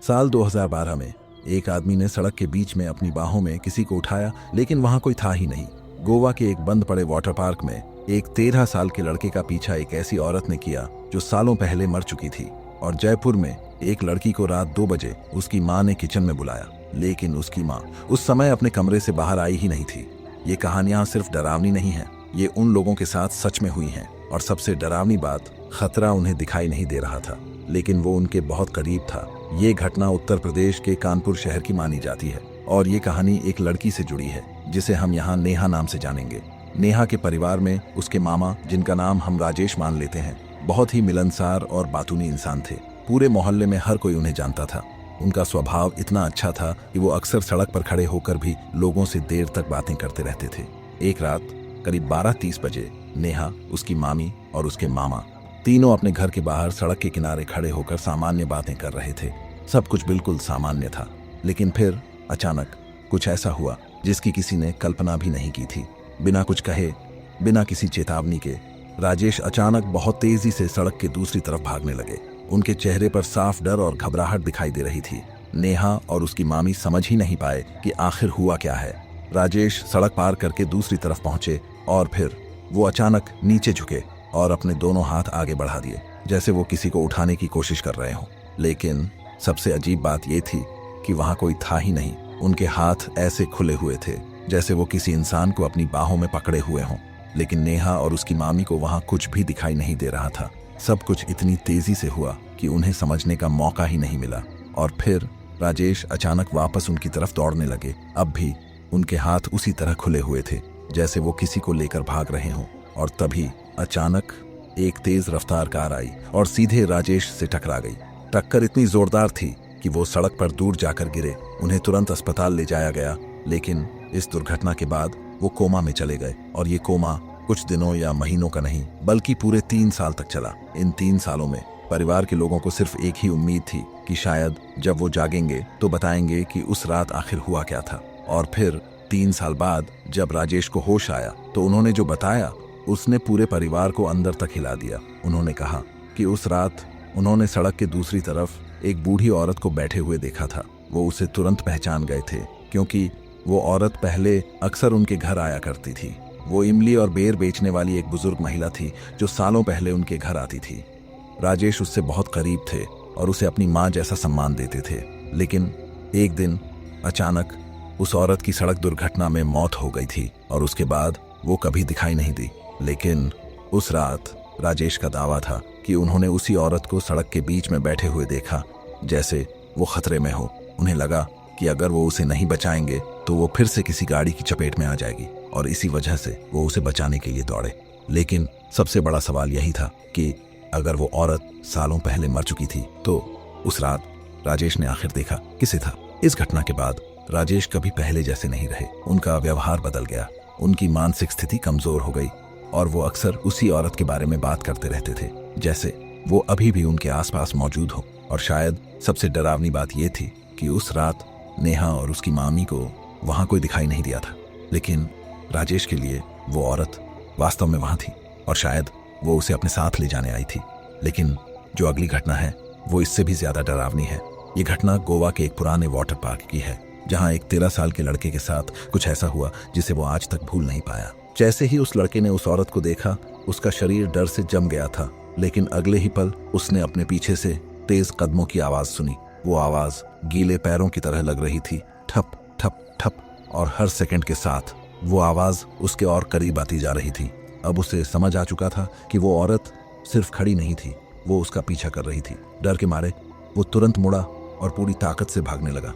साल 2012 में एक आदमी ने सड़क के बीच में अपनी बाहों में किसी को उठाया, लेकिन वहां कोई था ही नहीं। गोवा के एक बंद पड़े वाटर पार्क में एक 13 साल के लड़के का पीछा एक ऐसी औरत ने किया जो सालों पहले मर चुकी थी। और जयपुर में एक लड़की को रात 2 बजे उसकी माँ ने किचन में बुलाया, लेकिन उसकी माँ उस समय अपने कमरे से बाहर आई ही नहीं थी। ये कहानियां सिर्फ डरावनी नहीं है, ये उन लोगों के साथ सच में हुई हैं। और सबसे डरावनी बात, खतरा उन्हें दिखाई नहीं दे रहा था, लेकिन वो उनके बहुत करीब था। ये घटना उत्तर प्रदेश के कानपुर शहर की मानी जाती है और ये कहानी एक लड़की से जुड़ी है जिसे हम यहाँ नेहा नाम से जानेंगे। नेहा के परिवार में उसके मामा, जिनका नाम हम राजेश मान लेते हैं, बहुत ही मिलनसार और बातूनी इंसान थे। पूरे मोहल्ले में हर कोई उन्हें जानता था। उनका स्वभाव इतना अच्छा था कि वो अक्सर सड़क पर खड़े होकर भी लोगों से देर तक बातें करते रहते थे। एक रात करीब 12:30 बजे नेहा, उसकी मामी और उसके मामा तीनों अपने घर के बाहर सड़क के किनारे खड़े होकर सामान्य बातें कर रहे थे। सब कुछ बिल्कुल सामान्य था, लेकिन फिर अचानक कुछ ऐसा हुआ जिसकी किसी ने कल्पना भी नहीं की थी। बिना कुछ कहे, बिना किसी चेतावनी के, राजेश अचानक बहुत तेजी से सड़क के दूसरी तरफ भागने लगे। उनके चेहरे पर साफ डर और घबराहट दिखाई दे रही थी। नेहा और उसकी मामी समझ ही नहीं पाए कि आखिर हुआ क्या है। राजेश सड़क पार करके दूसरी तरफ पहुंचे और फिर वो अचानक नीचे झुके और अपने दोनों हाथ आगे बढ़ा दिए, जैसे वो किसी को उठाने की कोशिश कर रहे हों। लेकिन सबसे अजीब बात ये थी कि वहां कोई था ही नहीं। उनके हाथ ऐसे खुले हुए थे जैसे वो किसी इंसान को अपनी बाहों में पकड़े हुए हों। लेकिन नेहा और उसकी मामी को वहां कुछ भी दिखाई नहीं दे रहा था। सब कुछ इतनी तेजी से हुआ कि उन्हें समझने का मौका ही नहीं मिला। और फिर राजेश अचानक वापस उनकी तरफ दौड़ने लगे। अब भी उनके हाथ उसी तरह खुले हुए थे जैसे वो किसी को लेकर भाग रहे हों। और तभी अचानक एक तेज रफ्तार कार आई और सीधे राजेश से टकरा गई। टक्कर इतनी जोरदार थी कि वो सड़क पर दूर जाकर गिरे। उन्हें तुरंत अस्पताल ले जाया गया, लेकिन इस दुर्घटना के बाद वो कोमा में चले गए। और ये कोमा कुछ दिनों या महीनों का नहीं, बल्कि पूरे 3 साल तक चला। इन 3 सालों में परिवार के लोगों को सिर्फ एक ही उम्मीद थी कि शायद जब वो जागेंगे तो बताएंगे कि उस रात आखिर हुआ क्या था। और फिर 3 साल बाद जब राजेश को होश आया तो उन्होंने जो बताया उसने पूरे परिवार को अंदर तक हिला दिया। उन्होंने कहा कि उस रात उन्होंने सड़क के दूसरी तरफ एक बूढ़ी औरत को बैठे हुए देखा था। वो उसे तुरंत पहचान गए थे क्योंकि वो औरत पहले अक्सर उनके घर आया करती थी। वो इमली और बेर बेचने वाली एक बुजुर्ग महिला थी जो सालों पहले उनके घर आती थी। राजेश उससे बहुत करीब थे और उसे अपनी माँ जैसा सम्मान देते थे। लेकिन एक दिन अचानक उस औरत की सड़क दुर्घटना में मौत हो गई थी और उसके बाद वो कभी दिखाई नहीं दी। लेकिन उस रात राजेश का दावा था कि उन्होंने उसी औरत को सड़क के बीच में बैठे हुए देखा, जैसे वो खतरे में हो। उन्हें लगा कि अगर वो उसे नहीं बचाएंगे तो वो फिर से किसी गाड़ी की चपेट में आ जाएगी और इसी वजह से वो उसे बचाने के लिए दौड़े। लेकिन सबसे बड़ा सवाल यही था कि अगर वो औरत सालों पहले मर चुकी थी तो उस रात राजेश ने आखिर देखा किसे था। इस घटना के बाद राजेश कभी पहले जैसे नहीं रहे। उनका व्यवहार बदल गया, उनकी मानसिक स्थिति कमजोर हो गई और वो अक्सर उसी औरत के बारे में बात करते रहते थे जैसे वो अभी भी उनके आसपास मौजूद हो। और शायद सबसे डरावनी बात ये थी कि उस रात नेहा और उसकी मामी को वहां कोई दिखाई नहीं दिया था, लेकिन राजेश के लिए वो औरत वास्तव में वहां थी और शायद वो उसे अपने साथ ले जाने आई थी। लेकिन जो अगली घटना है वो इससे भी ज्यादा डरावनी है। ये घटना गोवा के एक पुराने वाटर पार्क की है, जहां एक 13 साल के लड़के के साथ कुछ ऐसा हुआ जिसे वो आज तक भूल नहीं पाया। जैसे ही उस लड़के ने उस औरत को देखा, उसका शरीर डर से जम गया था। लेकिन अगले ही पल उसने अपने पीछे से तेज कदमों की आवाज सुनी। वो आवाज गीले पैरों की तरह लग रही थी, ठप ठप ठप। और हर सेकंड के साथ वो आवाज उसके और करीब आती जा रही थी। अब उसे समझ आ चुका था कि वो औरत सिर्फ खड़ी नहीं थी, वो उसका पीछा कर रही थी। डर के मारे वो तुरंत मुड़ा और पूरी ताकत से भागने लगा।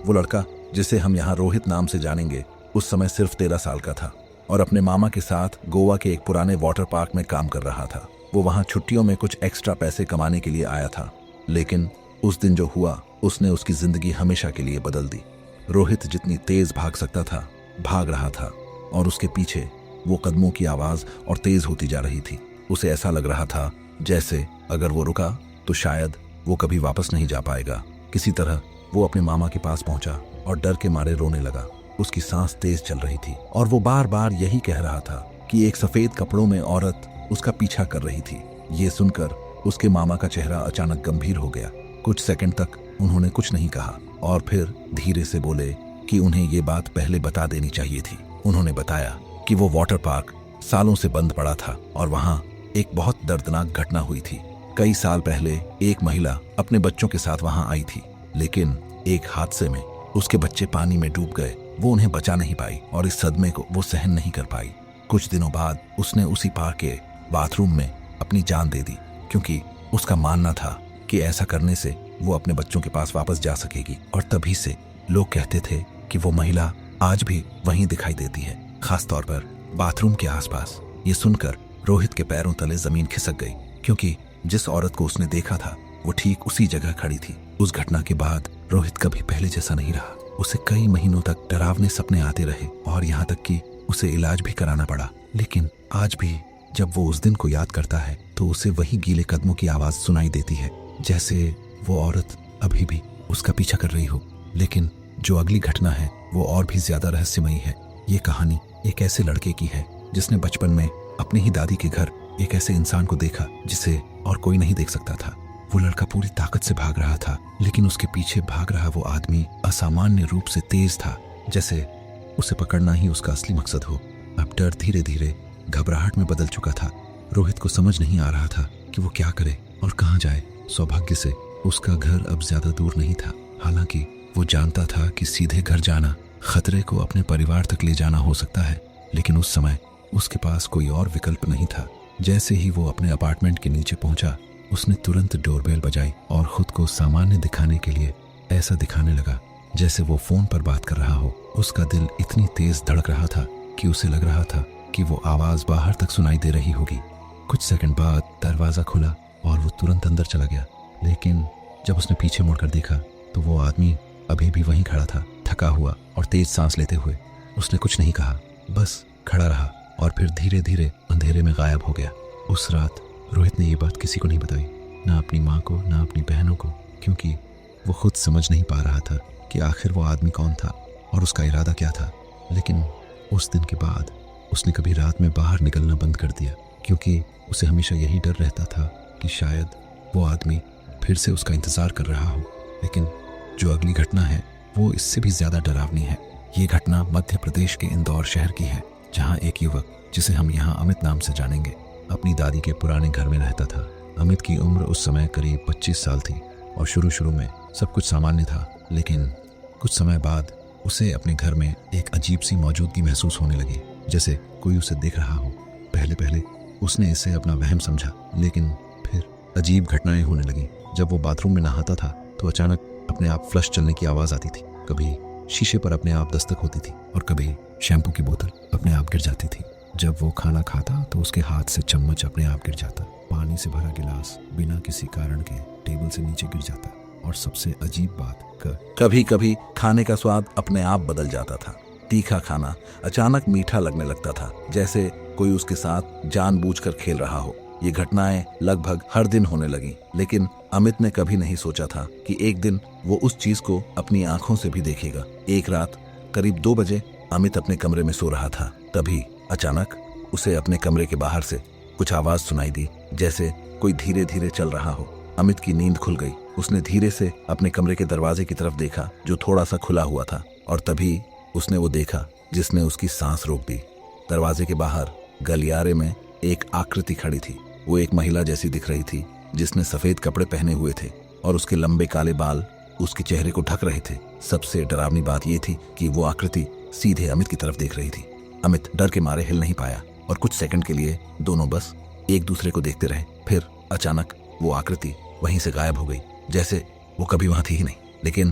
वो लड़का, जिसे हम यहाँ रोहित नाम से जानेंगे, उस समय सिर्फ 13 साल का था और अपने मामा के साथ गोवा के एक पुराने वाटर पार्क में काम कर रहा था। वो वहाँ छुट्टियों में कुछ एक्स्ट्रा पैसे कमाने के लिए आया था। लेकिन उस दिन जो हुआ उसने उसकी जिंदगी हमेशा के लिए बदल दी। रोहित जितनी तेज भाग सकता था भाग रहा था और उसके पीछे वो कदमों की आवाज और तेज होती जा रही थी। उसे ऐसा लग रहा था जैसे अगर वो रुका तो शायद वो कभी वापस नहीं जा पाएगा। किसी तरह वो अपने मामा के पास पहुंचा और डर के मारे रोने लगा। उसकी सांस तेज चल रही थी और वो बार बार यही कह रहा था कि एक सफेद कपड़ों में औरत उसका पीछा कर रही थी। ये सुनकर उसके मामा का चेहरा अचानक गंभीर हो गया। कुछ सेकंड तक उन्होंने कुछ नहीं कहा और फिर धीरे से बोले कि उन्हें ये बात पहले बता देनी चाहिए थी। उन्होंने बताया कि वो वाटर पार्क सालों से बंद पड़ा था और वहां एक बहुत दर्दनाक घटना हुई थी। कई साल पहले एक महिला अपने बच्चों के साथ वहां आई थी, लेकिन एक हादसे में उसके बच्चे पानी में डूब गए। वो उन्हें बचा नहीं पाई और इस सदमे को वो सहन नहीं कर पाई। कुछ दिनों बाद उसने उसी पार्क के बाथरूम में अपनी जान दे दी, क्योंकि उसका मानना था कि ऐसा करने से वो अपने बच्चों के पास वापस जा सकेगी। और तभी से लोग कहते थे कि वो महिला आज भी वहीं दिखाई देती है, खास तौर पर बाथरूम के आसपास। ये सुनकर रोहित के पैरों तले जमीन खिसक गई, क्योंकि जिस औरत को उसने देखा था वो ठीक उसी जगह खड़ी थी। उस घटना के बाद रोहित कभी पहले जैसा नहीं रहा। उसे कई महीनों तक डरावने सपने आते रहे और यहाँ तक कि उसे इलाज भी कराना पड़ा। लेकिन आज भी जब वो उस दिन को याद करता है तो उसे वही गीले कदमों की आवाज सुनाई देती है, जैसे वो औरत अभी भी उसका पीछा कर रही हो। लेकिन जो अगली घटना है वो और भी ज्यादा रहस्यमयी है। ये कहानी एक ऐसे लड़के की है जिसने बचपन में अपनी ही दादी के घर एक ऐसे इंसान को देखा जिसे और कोई नहीं देख सकता था। वो लड़का पूरी ताकत से भाग रहा था, लेकिन उसके पीछे भाग रहा वो आदमी असामान्य रूप से तेज था, जैसे उसे पकड़ना ही उसका असली मकसद हो। अब डर धीरे धीरे घबराहट में बदल चुका था। रोहित को समझ नहीं आ रहा था कि वो क्या करे और कहाँ जाए। सौभाग्य से उसका घर अब ज्यादा दूर नहीं था। हालांकि वो जानता था कि सीधे घर जाना खतरे को अपने परिवार तक ले जाना हो सकता है, लेकिन उस समय उसके पास कोई और विकल्प नहीं था। जैसे ही वो अपने अपार्टमेंट के नीचे पहुंचा, उसने तुरंत डोरबेल बजाई और खुद को सामान्य दिखाने के लिए ऐसा दिखाने लगा जैसे वो फोन पर बात कर रहा हो। उसका दिल इतनी तेज धड़क रहा था कि उसे लग रहा था कि वो आवाज बाहर तक सुनाई दे रही होगी। कुछ सेकंड बाद दरवाजा खुला और वो तुरंत अंदर चला गया। लेकिन जब उसने पीछे मुड़कर देखा तो वो आदमी अभी भी वहीं खड़ा था, थका हुआ और तेज सांस लेते हुए। उसने कुछ नहीं कहा, बस खड़ा रहा और फिर धीरे धीरे अंधेरे में गायब हो गया। उस रात रोहित ने ये बात किसी को नहीं बताई, ना अपनी माँ को ना अपनी बहनों को, क्योंकि वो खुद समझ नहीं पा रहा था कि आखिर वो आदमी कौन था और उसका इरादा क्या था। लेकिन उस दिन के बाद उसने कभी रात में बाहर निकलना बंद कर दिया, क्योंकि उसे हमेशा यही डर रहता था कि शायद वो आदमी फिर से उसका इंतजार कर रहा हो। लेकिन जो अगली घटना है वो इससे भी ज्यादा डरावनी है। ये घटना मध्य प्रदेश के इंदौर शहर की है, जहाँ एक युवक, जिसे हम यहाँ अमित नाम से जानेंगे, अपनी दादी के पुराने घर में रहता था। अमित की उम्र उस समय करीब 25 साल थी और शुरू में सब कुछ सामान्य था। लेकिन कुछ समय बाद उसे अपने घर में एक अजीब सी मौजूदगी महसूस होने लगी, जैसे कोई उसे देख रहा हो। पहले उसने इसे अपना वहम समझा, लेकिन फिर अजीब घटनाएं होने लगी। जब वो बाथरूम में नहाता था तो अचानक अपने आप फ्लश चलने की आवाज आती थी। कभी शीशे पर अपने आप दस्तक होती थी और कभी शैम्पू की बोतल अपने आप गिर जाती थी। जब वो खाना खाता तो उसके हाथ से चम्मच अपने आप गिर जाता। पानी से भरा गिलास बिना किसी कारण के टेबल से नीचे गिर जाता। और सबसे अजीब बात, कभी कभी खाने का स्वाद अपने आप बदल जाता था। तीखा खाना अचानक मीठा लगने लगता था, जैसे कोई उसके साथ जानबूझकर खेल रहा हो। ये घटनाएं लगभग हर दिन होने लगी, लेकिन अमित ने कभी नहीं सोचा था कि एक दिन वो उस चीज को अपनी आंखों से भी देखेगा। एक रात करीब 2 बजे अमित अपने कमरे में सो रहा था। तभी अचानक उसे अपने कमरे के बाहर से कुछ आवाज सुनाई दी, जैसे कोई धीरे धीरे चल रहा हो। अमित की नींद खुल गई। उसने धीरे से अपने कमरे के दरवाजे की तरफ देखा, जो थोड़ा सा खुला हुआ था, और तभी उसने वो देखा जिसने उसकी सांस रोक दी। दरवाजे के बाहर गलियारे में एक आकृति खड़ी थी। वो एक महिला जैसी दिख रही थी, जिसने सफेद कपड़े पहने हुए थे और उसके लंबे काले बाल उसके चेहरे को ढक रहे थे। सबसे डरावनी बात यह थी कि वो आकृति सीधे अमित की तरफ देख रही थी। अमित डर के मारे हिल नहीं पाया और कुछ सेकंड के लिए दोनों बस एक दूसरे को देखते रहे। फिर अचानक वो आकृति वहीं से गायब हो गई, जैसे वो कभी वहां थी ही नहीं। लेकिन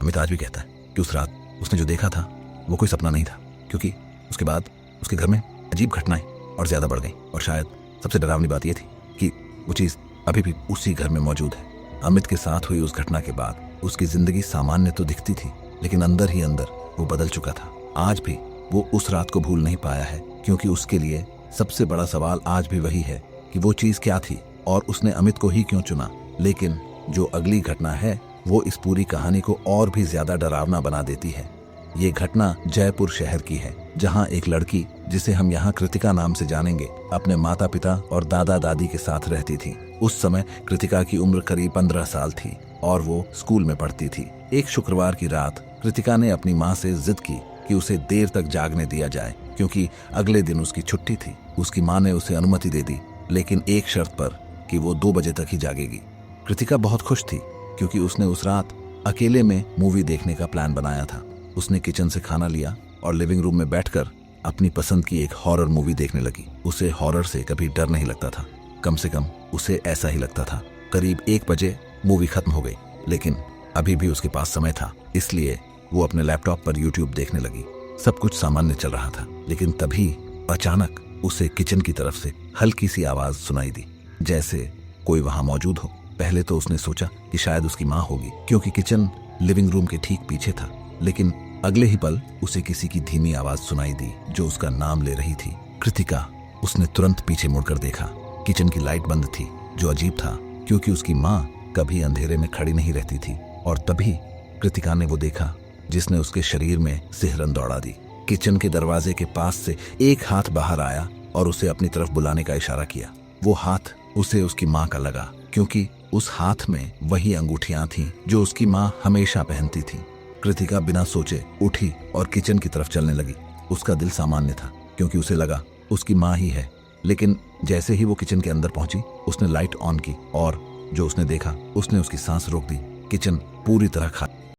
अमित आज भी कहता है कि उस रात उसने जो देखा था वो कोई सपना नहीं था, क्योंकि उसके बाद उसके घर में अजीब घटनाएं और ज्यादा बढ़ गई। और शायद सबसे डरावनी बात यह थी कि वो चीज अभी भी उसी घर में मौजूद है। अमित के साथ हुई उस घटना के बाद उसकी जिंदगी सामान्य तो दिखती थी, लेकिन अंदर ही अंदर वो बदल चुका था। आज भी वो उस रात को भूल नहीं पाया है, क्योंकि उसके लिए सबसे बड़ा सवाल आज भी वही है कि वो चीज क्या थी और उसने अमित को ही क्यों चुना। लेकिन जो अगली घटना है वो इस पूरी कहानी को और भी ज्यादा डरावना बना देती है। ये घटना जयपुर शहर की है, जहां एक लड़की, जिसे हम यहाँ कृतिका नाम से जानेंगे, अपने माता पिता और दादा दादी के साथ रहती थी। उस समय कृतिका की उम्र करीब 15 साल थी और वो स्कूल में पढ़ती थी। एक शुक्रवार की रात कृतिका ने अपनी माँ से जिद की कि उसे देर तक जागने दिया जाए क्योंकि अगले दिन उसकी छुट्टी थी। उसकी माँ ने उसे अनुमति दे दी, लेकिन एक शर्त पर कि वो 2 बजे तक ही जागेगी। कृतिका बहुत खुश थी क्योंकि उसने उस रात अकेले में मूवी देखने का प्लान बनाया था। उसने किचन से खाना लिया और लिविंग रूम में बैठकर अपनी पसंद की एक हॉरर मूवी देखने लगी। उसे हॉरर से कभी डर नहीं लगता था, कम से कम उसे ऐसा ही लगता था। करीब 1 बजे मूवी खत्म हो गई, लेकिन अभी भी उसके पास समय था, इसलिए वो अपने लैपटॉप पर यूट्यूब देखने लगी। सब कुछ सामान्य चल रहा था, लेकिन तभी अचानक उसे किचन की तरफ से हल्की सी आवाज सुनाई दी, जैसे कोई वहां मौजूद हो। पहले तो उसने सोचा कि शायद उसकी माँ होगी, क्योंकि किचन लिविंग रूम के ठीक पीछे था, लेकिन अगले ही पल उसे किसी की धीमी आवाज सुनाई दी जो उसका नाम ले रही थी, कृतिका। उसने तुरंत पीछे मुड़कर देखा। किचन की लाइट बंद थी, जो अजीब था क्योंकि उसकी माँ कभी अंधेरे में खड़ी नहीं रहती थी। और तभी कृतिका ने वो देखा जिसने उसके शरीर में सिहरन दौड़ा दी। किचन के दरवाजे के पास से एक हाथ बाहर आया और उसे अपनी तरफ बुलाने का इशारा किया। वो हाथ उसे उसकी माँ का लगा, क्योंकि उस हाथ में वही अंगूठियां थीं जो उसकी माँ हमेशा पहनती थी। कृतिका बिना सोचे उठी और किचन की तरफ चलने लगी। उसका दिल सामान्य था क्योंकि उसे लगा उसकी माँ ही है, लेकिन जैसे ही वो किचन के अंदर पहुंची, उसने लाइट ऑन की और जो उसने देखा उसने उसकी सांस रोक दी। किचन पूरी तरह